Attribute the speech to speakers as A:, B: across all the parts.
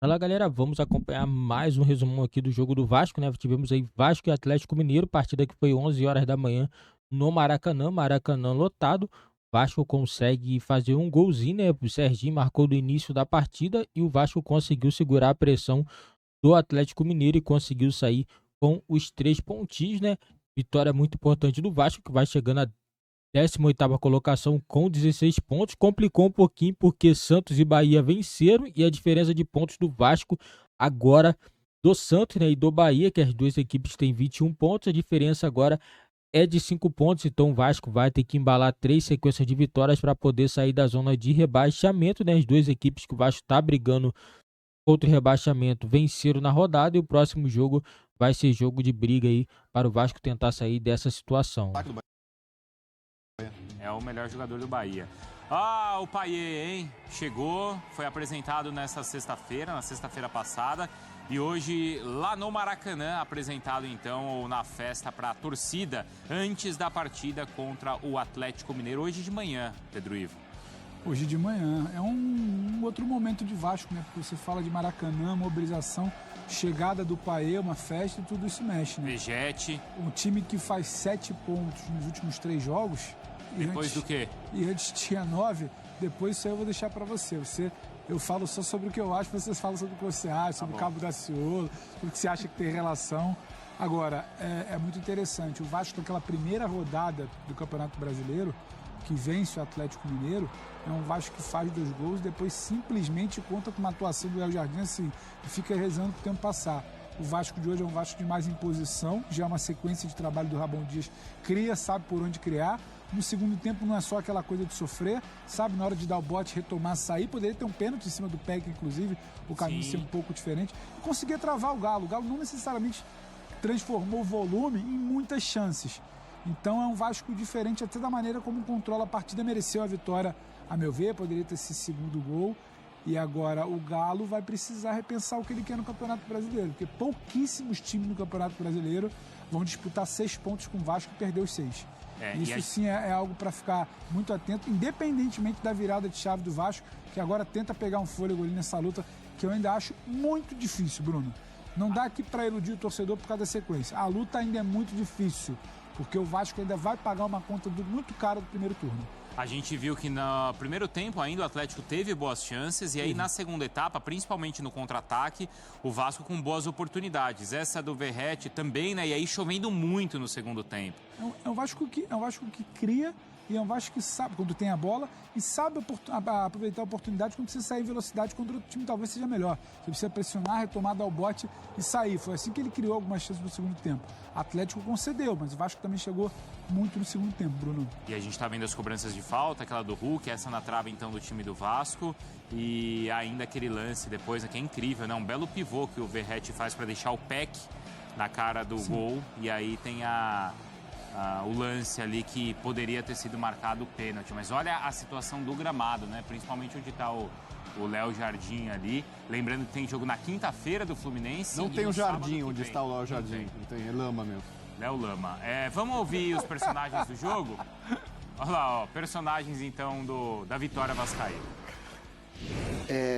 A: Fala galera, vamos acompanhar mais um resumão aqui do jogo do Vasco, né? Tivemos aí Vasco e Atlético Mineiro, partida que foi 11 horas da manhã no Maracanã, Maracanã lotado. Vasco consegue fazer um golzinho, né? O Serginho marcou do início da partida e o Vasco conseguiu segurar a pressão do Atlético Mineiro e conseguiu sair com os 3 pontinhos, né? Vitória muito importante do Vasco, que vai chegando a 18ª colocação com 16 pontos. Complicou um pouquinho porque Santos e Bahia venceram e a diferença de pontos do Vasco agora do Santos, né, e do Bahia, que as duas equipes têm 21 pontos, a diferença agora é de 5 pontos, então o Vasco vai ter que embalar 3 sequências de vitórias para poder sair da zona de rebaixamento, né? As duas equipes que o Vasco está brigando contra o rebaixamento venceram na rodada e o próximo jogo vai ser jogo de briga aí para o Vasco tentar sair dessa situação.
B: É o melhor jogador do Bahia. Ah, o Payet, hein? Chegou, foi apresentado nessa sexta-feira, na sexta-feira passada. E hoje, lá no Maracanã, apresentado então na festa para a torcida, antes da partida contra o Atlético Mineiro. Hoje de manhã, Pedro Ivo.
C: Hoje de manhã. É um outro momento de Vasco, né? Porque você fala de Maracanã, mobilização, chegada do Payet, uma festa e tudo isso mexe, né?
B: Vegete.
C: Um time que faz 7 pontos nos últimos 3 jogos.
B: Depois do quê?
C: E antes tinha 9, depois isso aí eu vou deixar para você. Eu falo só sobre o que eu acho, vocês falam sobre o que você acha, sobre o Cabo da Ciolo, sobre o que você acha que tem relação. Agora, é muito interessante. O Vasco, naquela primeira rodada do Campeonato Brasileiro, que vence o Atlético Mineiro, é um Vasco que faz 2 gols, depois simplesmente conta com uma atuação do El Jardim assim, e fica rezando pro tempo passar. O Vasco de hoje é um Vasco de mais imposição, já é uma sequência de trabalho do Rabão Dias, cria, sabe por onde criar. No segundo tempo não é só aquela coisa de sofrer, sabe, na hora de dar o bote, retomar, sair, poderia ter um pênalti em cima do Peck, inclusive, o caminho ser um pouco diferente, e conseguia travar o Galo. O Galo não necessariamente transformou o volume em muitas chances. Então é um Vasco diferente até da maneira como controla a partida, mereceu a vitória, a meu ver, poderia ter esse segundo gol. E agora o Galo vai precisar repensar o que ele quer no Campeonato Brasileiro, porque pouquíssimos times no Campeonato Brasileiro vão disputar 6 pontos com o Vasco e perder os 6. Isso sim é algo para ficar muito atento, independentemente da virada de chave do Vasco, que agora tenta pegar um fôlego ali nessa luta, que eu ainda acho muito difícil, Bruno. Não dá aqui para iludir o torcedor por causa da sequência. A luta ainda é muito difícil, porque o Vasco ainda vai pagar uma conta muito cara do primeiro turno.
B: A gente viu que no primeiro tempo ainda o Atlético teve boas chances e aí na segunda etapa, principalmente no contra-ataque, o Vasco com boas oportunidades. Essa do Verratti também, né? E aí chovendo muito no segundo tempo.
C: É um Vasco que cria e é um Vasco que sabe quando tem a bola e sabe aproveitar a oportunidade quando você sair em velocidade contra outro time talvez seja melhor. Você precisa pressionar, retomar, dar o bote e sair. Foi assim que ele criou algumas chances no segundo tempo. Atlético concedeu, mas o Vasco também chegou muito no segundo tempo, Bruno.
B: E a gente tá vendo as cobranças de falta, aquela do Hulk, essa na trava então do time do Vasco e ainda aquele lance depois, que é incrível, né? Um belo pivô que o Verratti faz para deixar o Peck na cara do gol e aí tem o lance ali que poderia ter sido marcado o pênalti. Mas olha a situação do gramado, né? Principalmente onde está o Léo Jardim ali. Lembrando que tem jogo na quinta-feira do Fluminense.
D: Não tem o Jardim onde está o Léo Jardim. Não tem, é lama mesmo.
B: Léo Lama. Vamos ouvir os personagens do jogo? Olha lá, ó, personagens então da vitória vascaína.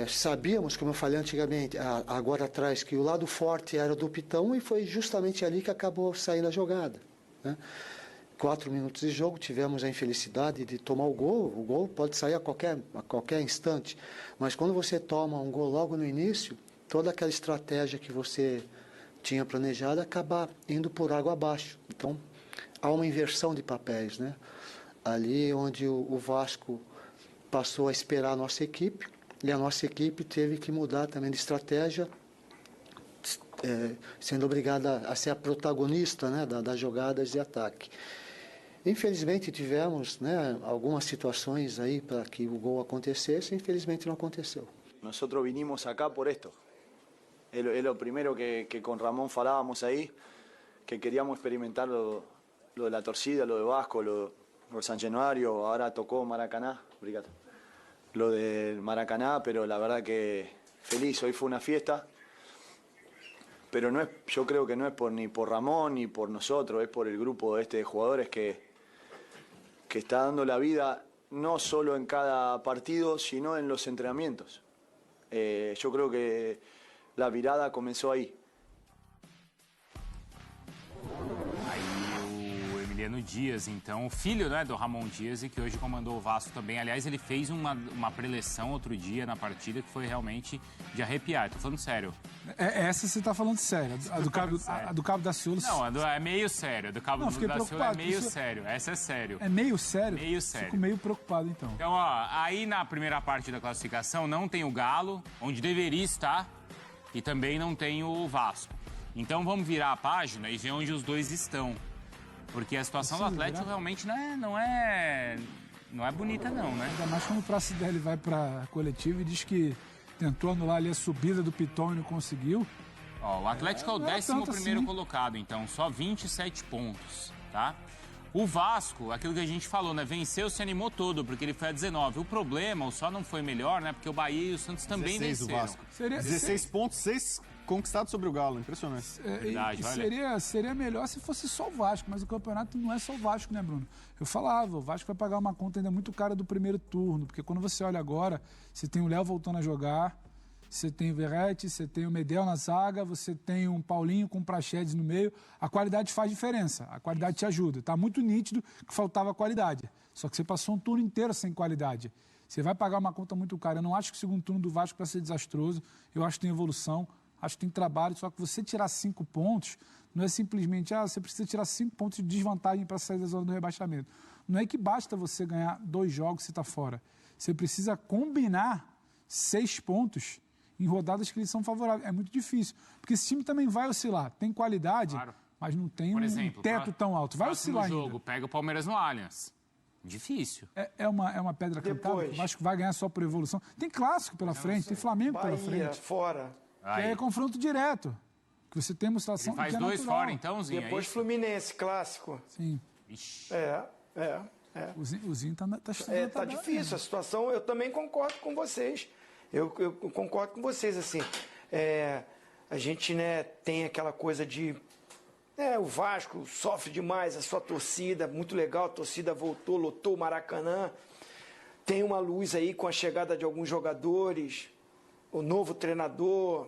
E: Sabíamos, como eu falei antigamente, agora atrás, que o lado forte era do Pitão e foi justamente ali que acabou saindo a jogada, né? 4 minutos de jogo, tivemos a infelicidade de tomar o gol pode sair a qualquer instante, mas quando você toma um gol logo no início, toda aquela estratégia que você tinha planejado acaba indo por água abaixo. Então, há uma inversão de papéis, né? Ali onde o Vasco passou a esperar a nossa equipe, e a nossa equipe teve que mudar também de estratégia, sendo obrigada a ser a protagonista, né, das jogadas de ataque. Infelizmente tivemos, né, algumas situações aí para que o gol acontecesse, infelizmente não aconteceu.
F: Nosotros vinimos acá por esto. Es lo primero que con Ramón falábamos ahí, que queríamos experimentar lo de la torcida, lo de Vasco, lo de San Januario, ahora tocó Maracaná, obrigado. Lo del Maracaná, pero la verdad que feliz, hoy fue una fiesta, pero no es, yo creo que no es ni por Ramón ni por nosotros, es por el grupo de jugadores que está dando la vida no solo en cada partido, sino en los entrenamientos. Yo creo que la virada comenzó ahí.
B: Emiliano Dias, então, filho, né, do Ramon Dias, e que hoje comandou o Vasco também. Aliás, ele fez uma preleção outro dia na partida que foi realmente de arrepiar. Tô falando sério.
C: Essa você tá falando sério. A do Cabo Daciolo...
B: Não, é meio sério. A do Cabo Daciolo é meio sério. Essa é sério.
C: É meio sério?
B: Meio sério.
C: Fico meio preocupado, então.
B: Então, ó, aí na primeira parte da classificação não tem o Galo, onde deveria estar, e também não tem o Vasco. Então vamos virar a página e ver onde os dois estão. Porque a situação do Atlético realmente não é bonita, não, né?
C: Ainda mais quando o Pracidelli vai para coletivo e diz que tentou anular ali a subida do Piton e não conseguiu.
B: Ó, o Atlético é o 11º colocado, então, só 27 pontos, tá? O Vasco, aquilo que a gente falou, né? Venceu, se animou todo, porque ele foi a 19. O problema, o só não foi melhor, né? Porque o Bahia e o Santos também
D: 16
B: venceram.
D: O Vasco. 16 pontos, 6 conquistados sobre o Galo, impressionante.
B: Verdade, olha.
C: Seria melhor se fosse só o Vasco, mas o campeonato não é só o Vasco, né, Bruno? Eu falava, o Vasco vai pagar uma conta ainda muito cara do primeiro turno, porque quando você olha agora, você tem o Léo voltando a jogar, você tem o Verratti, você tem o Medel na zaga, você tem um Paulinho com o Praxedes no meio. A qualidade faz diferença, a qualidade te ajuda. Tá muito nítido que faltava qualidade, só que você passou um turno inteiro sem qualidade. Você vai pagar uma conta muito cara. Eu não acho que o segundo turno do Vasco vai ser desastroso, eu acho que tem evolução. Acho que tem trabalho, só que você tirar 5 pontos não é simplesmente, você precisa tirar 5 pontos de desvantagem para sair da zona do rebaixamento. Não é que basta você ganhar 2 jogos se está fora. Você precisa combinar 6 pontos em rodadas que eles são favoráveis. É muito difícil, porque esse time também vai oscilar. Tem qualidade, claro, mas não tem um teto tão alto. Vai oscilar ainda.
B: Jogo, pega o Palmeiras no Allianz. Difícil.
C: É uma pedra cantada. Eu acho que vai ganhar só por evolução. Tem clássico pela frente, tem Flamengo pela frente.
G: Fora.
C: Que é confronto direto. Que você tem uma situação.
B: Ele faz
C: que é
B: 2
C: natural.
B: fora, então, Zinho.
G: Depois Fluminense, clássico.
C: Sim.
B: Ixi.
C: O Zinho tá estudando.
G: Tá difícil a situação. Eu também concordo com vocês. Eu concordo com vocês, assim. A gente, né, tem aquela coisa de... o Vasco sofre demais, a sua torcida, muito legal, a torcida voltou, lotou o Maracanã. Tem uma luz aí com a chegada de alguns jogadores... O novo treinador,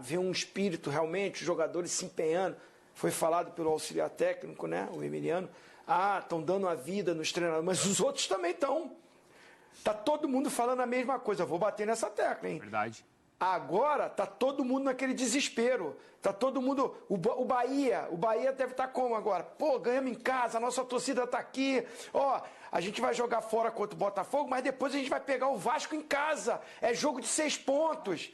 G: vê um espírito realmente, os jogadores se empenhando. Foi falado pelo auxiliar técnico, né, o Emiliano. Estão dando a vida nos treinadores, mas os outros também estão. Tá todo mundo falando a mesma coisa. Eu vou bater nessa tecla, hein?
B: Verdade.
G: Agora tá todo mundo naquele desespero. Tá todo mundo... O Bahia deve estar como agora? Pô, ganhamos em casa, a nossa torcida tá aqui. A gente vai jogar fora contra o Botafogo, mas depois a gente vai pegar o Vasco em casa. É jogo de 6 pontos.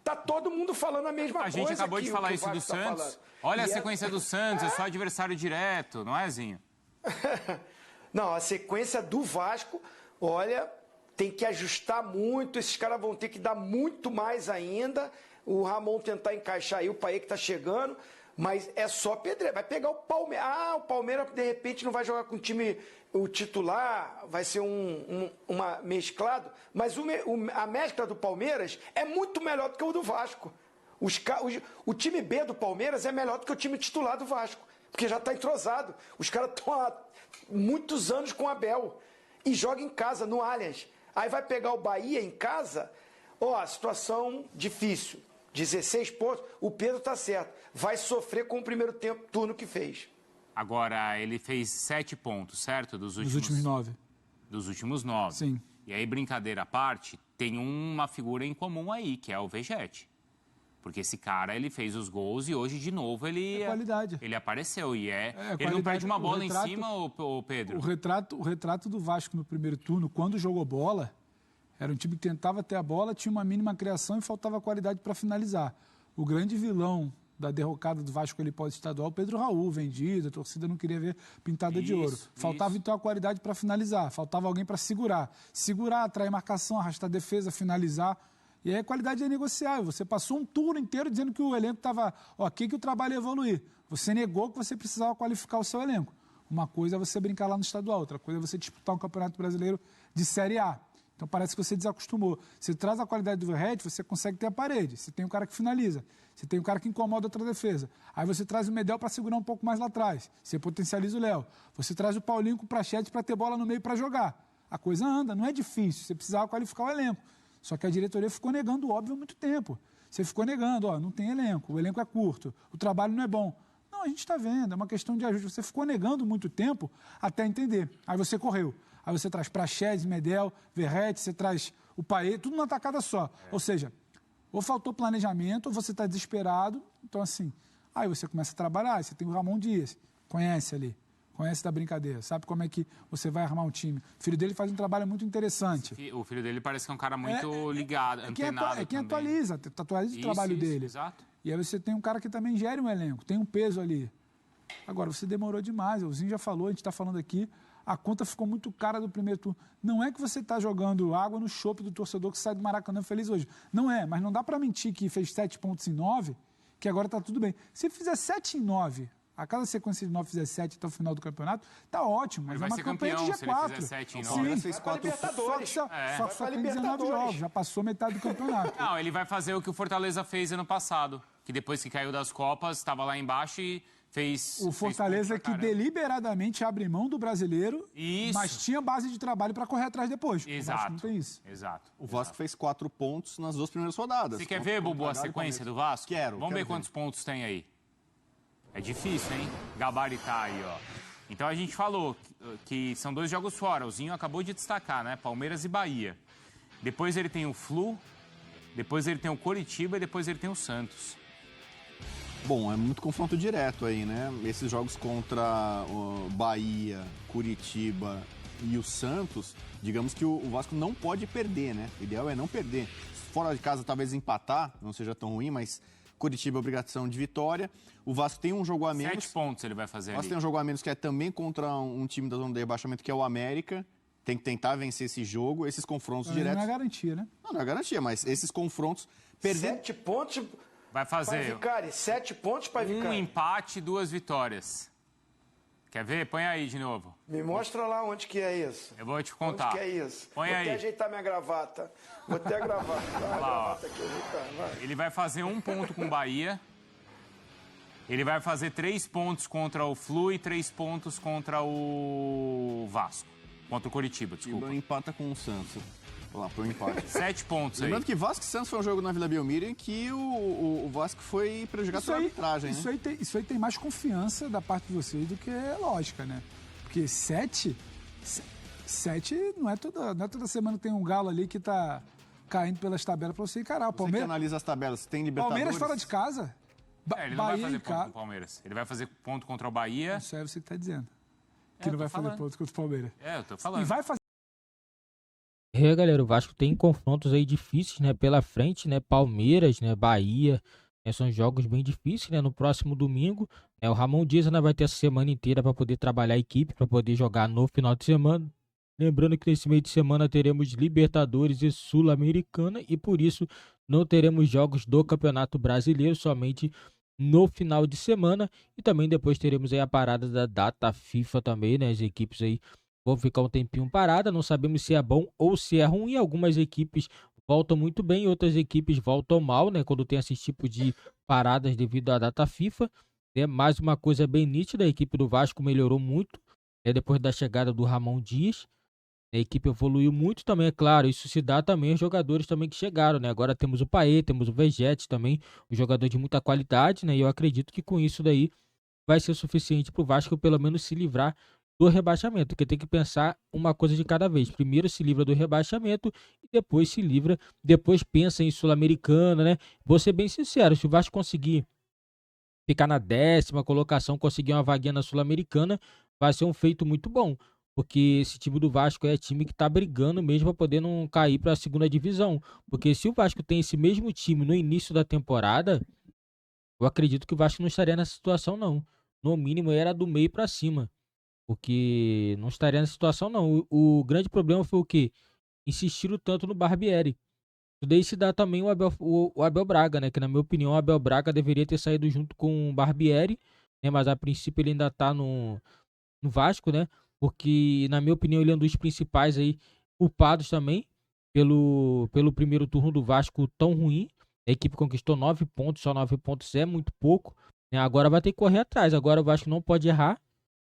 G: Tá todo mundo falando a mesma coisa.
B: A gente acabou de falar isso do
G: Santos.
B: Santos. Olha a sequência do Santos, é só adversário direto, não é, Zinho?
G: Não, a sequência do Vasco, olha, tem que ajustar muito, esses caras vão ter que dar muito mais ainda. O Ramon tentar encaixar aí o Paê que tá chegando, mas é só pedreira. Vai pegar o Palmeiras. O Palmeiras, de repente, não vai jogar com o titular, vai ser uma mesclado, mas a mescla do Palmeiras é muito melhor do que o do Vasco. O time B do Palmeiras é melhor do que o time titular do Vasco, porque já está entrosado. Os caras estão há muitos anos com o Abel e joga em casa, no Allianz. Aí vai pegar o Bahia em casa, situação difícil. 16 pontos, o Pedro tá certo. Vai sofrer com o primeiro turno que fez.
B: Agora, ele fez 7 pontos, certo? Dos
C: últimos 9.
B: Dos últimos 9.
C: Sim.
B: E aí, brincadeira à parte, tem uma figura em comum aí, que é o Vegetti. Porque esse cara, ele fez os gols e hoje, de novo, ele apareceu. E ele não perde uma bola em cima, o Pedro?
C: O retrato do Vasco no primeiro turno, quando jogou bola, era um time que tentava ter a bola, tinha uma mínima criação e faltava qualidade para finalizar. O grande vilão da derrocada do Vasco ali pós-estadual, Pedro Raul, vendido, a torcida não queria ver pintada de ouro. Faltava então a qualidade para finalizar, faltava alguém para segurar. Segurar, atrair marcação, arrastar a defesa, finalizar. E aí a qualidade é negociável. Você passou um turno inteiro dizendo que o elenco estava ok, que o trabalho ia evoluir. Você negou que você precisava qualificar o seu elenco. Uma coisa é você brincar lá no estadual, outra coisa é você disputar um campeonato brasileiro de Série A. Então parece que você desacostumou. Você traz a qualidade do Verratti, você consegue ter a parede. Você tem um cara que finaliza. Você tem um cara que incomoda outra defesa. Aí você traz o Medel para segurar um pouco mais lá atrás. Você potencializa o Léo. Você traz o Paulinho com o Praxedes para ter bola no meio para jogar. A coisa anda, não é difícil. Você precisava qualificar o elenco. Só que a diretoria ficou negando o óbvio há muito tempo. Você ficou negando, ó, não tem elenco, o elenco é curto, o trabalho não é bom. Não, a gente está vendo, é uma questão de ajuste. Você ficou negando muito tempo até entender. Aí você correu. Aí você traz Praxedes, Medel, Verratti, você traz o Payet, tudo numa tacada só. Ou seja, ou faltou planejamento, ou você está desesperado. Então, assim, aí você começa a trabalhar. Aí você tem o Ramon Dias, conhece ali, conhece da brincadeira, sabe como é que você vai armar um time. O filho dele faz um trabalho muito interessante.
B: O filho dele parece que é um cara muito ligado, antenado.
C: É quem atualiza o trabalho dele.
B: Exato.
C: E aí você tem um cara que também gere um elenco, tem um peso ali. Agora, você demorou demais, o Zinho já falou, a gente está falando aqui, a conta ficou muito cara do primeiro turno. Não é que você está jogando água no chope do torcedor que sai do Maracanã feliz hoje. Não é, mas não dá para mentir que fez 7 pontos em 9, que agora está tudo bem. Se fizer 7 em 9, a cada sequência de 9 fizer 7 até o final do campeonato, tá ótimo, mas
B: Ele
C: é
B: vai
C: uma
B: ser
C: campanha
B: campeão
C: de
B: se ele
C: G4.
B: fizer 7 em 9.
C: Sim,
D: fez 4
C: só tem 19 jogos, já passou metade do campeonato.
B: Não, ele vai fazer o que o Fortaleza fez ano passado, que depois que caiu das Copas, estava lá embaixo e fez...
C: O Fortaleza que deliberadamente abre mão do brasileiro,
B: Isso.
C: mas tinha base de trabalho para correr atrás depois. O Vasco
B: Exato.
C: não tem isso.
B: Exato.
D: O Vasco fez 4 pontos nas 2 primeiras rodadas.
B: Você quer ver, Bubu, a sequência do Vasco?
D: Quero.
B: Vamos ver quantos pontos tem aí. É difícil, hein? Gabaritar aí, ó. Então a gente falou que são 2 jogos fora. O Zinho acabou de destacar, né? Palmeiras e Bahia. Depois ele tem o Flu, depois ele tem o Coritiba e depois ele tem o Santos.
D: Bom, é muito confronto direto aí, né? Esses jogos contra o Bahia, Curitiba e o Santos, digamos que o Vasco não pode perder, né? O ideal é não perder. Fora de casa, talvez empatar, não seja tão ruim, mas Curitiba é obrigação de vitória. O Vasco tem um jogo a menos.
B: 7 pontos ele vai fazer
D: O Vasco
B: ali.
D: tem um jogo a menos que é também contra um time da zona de rebaixamento, que é o América. Tem que tentar vencer esse jogo, esses confrontos diretos.
C: Não é garantia, né?
D: Não é garantia, mas esses confrontos... Perder
G: 7 pontos
B: Vai
G: para
B: fazer
G: Vicari, 7 pontos para
B: um
G: Vicari.
B: empate e 2 vitórias. Quer ver? Põe aí de novo.
G: Me mostra lá onde que é isso.
B: Eu vou te contar.
G: Onde que é isso?
B: Põe
G: Vou
B: aí.
G: até ajeitar minha gravata. Vou até a gravata. Ah, a gravata aqui, ajeitar. Vai.
B: Ele vai fazer 1 ponto com o Bahia. Ele vai fazer 3 pontos contra o Flu e 3 pontos contra o Vasco. Contra o Coritiba, desculpa.
D: Curitiba empata com o Santos. Vamos lá, põe um empate.
B: 7 pontos aí.
D: Lembrando que Vasco e Santos foi um jogo na Vila Belmiro em que o Vasco foi prejudicado pela arbitragem, né?
C: Isso aí tem mais confiança da parte de vocês do que lógica, né? Porque 7 não é toda semana que tem um galo ali que tá caindo pelas tabelas pra você encarar. O
D: Você que
C: Palmeiras,
D: analisa as tabelas, tem Libertadores...
C: Palmeiras fora de casa.
B: Ele não vai
C: Bahia
B: fazer
C: em
B: ponto com
C: casa.
B: o Palmeiras. Ele vai fazer ponto contra o Bahia.
C: Isso é você que tá dizendo. Que
B: eu
C: não
B: tô
C: vai fazer
B: falando.
C: ponto contra o Palmeiras.
B: É, eu tô falando.
C: E vai fazer.
A: Galera, o Vasco tem confrontos aí difíceis, né, pela frente, né, Palmeiras, né, Bahia, né, são jogos bem difíceis, né, no próximo domingo, né, o Ramon Dias ainda vai ter essa semana inteira para poder trabalhar a equipe, para poder jogar no final de semana, lembrando que nesse meio de semana teremos Libertadores e Sul-Americana e por isso não teremos jogos do Campeonato Brasileiro, somente no final de semana e também depois teremos aí a parada da data FIFA também, né, as equipes aí vão ficar um tempinho parada, não sabemos se é bom ou se é ruim. Algumas equipes voltam muito bem, outras equipes voltam mal, né? Quando tem esse tipo de paradas devido à data FIFA. Né? Mais uma coisa bem nítida, a equipe do Vasco melhorou muito, né? Depois da chegada do Ramon Dias. A equipe evoluiu muito também, é claro. Isso se dá também aos jogadores também que chegaram, né? Agora temos o Payet, temos o Verratti também, um jogador de muita qualidade, né? E eu acredito que com isso daí vai ser suficiente para o Vasco pelo menos se livrar do rebaixamento, porque tem que pensar uma coisa de cada vez. Primeiro se livra do rebaixamento e depois pensa em Sul-Americana, né? Vou ser bem sincero, se o Vasco conseguir ficar na 10ª colocação, conseguir uma vaguinha na Sul-Americana, vai ser um feito muito bom, porque esse time do Vasco é time que tá brigando mesmo para poder não cair para a 2ª divisão, porque se o Vasco tem esse mesmo time no início da temporada, eu acredito que o Vasco não estaria nessa situação não. No mínimo era do meio para cima. Porque não estaria nessa situação, não. O grande problema foi o quê? Insistiram tanto no Barbieri. Isso daí se dá também o Abel Braga, né? Que na minha opinião o Abel Braga deveria ter saído junto com o Barbieri, né? Mas a princípio ele ainda tá no Vasco, né? Porque na minha opinião ele é um dos principais aí culpados também pelo primeiro turno do Vasco tão ruim. A equipe conquistou 9 pontos, só 9 pontos é muito pouco. Né? Agora vai ter que correr atrás. Agora o Vasco não pode errar.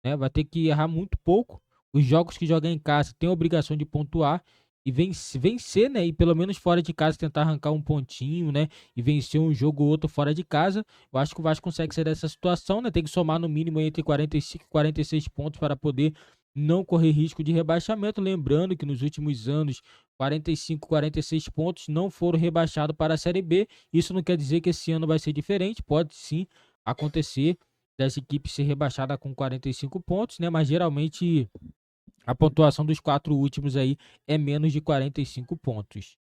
A: Né, vai ter que errar muito pouco. Os jogos que joga em casa tem a obrigação de pontuar. e vencer, né? E pelo menos fora de casa tentar arrancar um pontinho, né? E vencer um jogo ou outro fora de casa. Eu acho que o Vasco consegue sair dessa situação, né? Tem que somar no mínimo entre 45 e 46 pontos para poder não correr risco de rebaixamento. Lembrando que nos últimos anos, 45, 46 pontos não foram rebaixados para a Série B. Isso não quer dizer que esse ano vai ser diferente. Pode sim acontecer dessa equipe ser rebaixada com 45 pontos, né? Mas geralmente a pontuação dos 4 últimos aí é menos de 45 pontos.